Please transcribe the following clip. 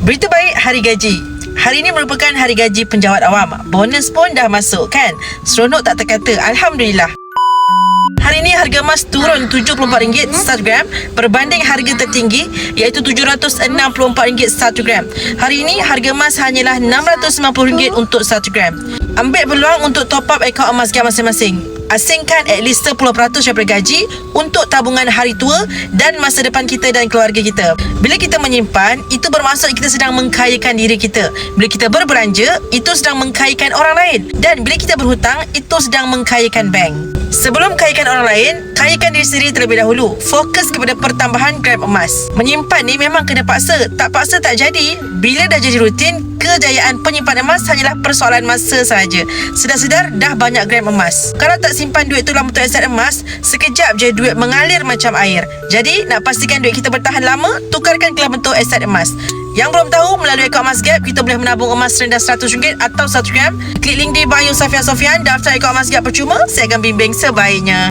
Berita baik hari gaji. Hari ini merupakan hari gaji penjawat awam. Bonus pun dah masuk kan? Seronok tak terkata. Alhamdulillah. Hari ini harga emas turun RM74 1 gram berbanding harga tertinggi iaitu RM764 1 gram. Hari ini harga emas hanyalah RM690 untuk 1 gram. Ambil peluang untuk top up akaun emas Gap masing-masing. Asingkan at least 10% daripada gaji untuk tabungan hari tua dan masa depan kita dan keluarga kita. Bila kita menyimpan, itu bermaksud kita sedang mengkayakan diri kita. Bila kita berbelanja, itu sedang mengkayakan orang lain. Dan bila kita berhutang, itu sedang mengkayakan bank. Sebelum kayakan orang lain, kayakan diri sendiri terlebih dahulu. Fokus kepada pertambahan gram emas. Menyimpan ni memang kena paksa. Tak paksa tak jadi. Bila dah jadi rutin, kejayaan penyimpanan emas hanyalah persoalan masa sahaja. Sedar-sedar dah banyak gram emas. Kalau tak simpan duit tu dalam bentuk aset emas, sekejap je duit mengalir macam air. Jadi, nak pastikan duit kita bertahan lama, tukarkan ke dalam bentuk aset emas. Yang belum tahu, melalui akaun emas Gap, kita boleh menabung emas rendah RM100 atau 1 gram. Klik link di bio Safia Sofian, daftar akaun emas Gap percuma. Saya akan bimbing sebaiknya.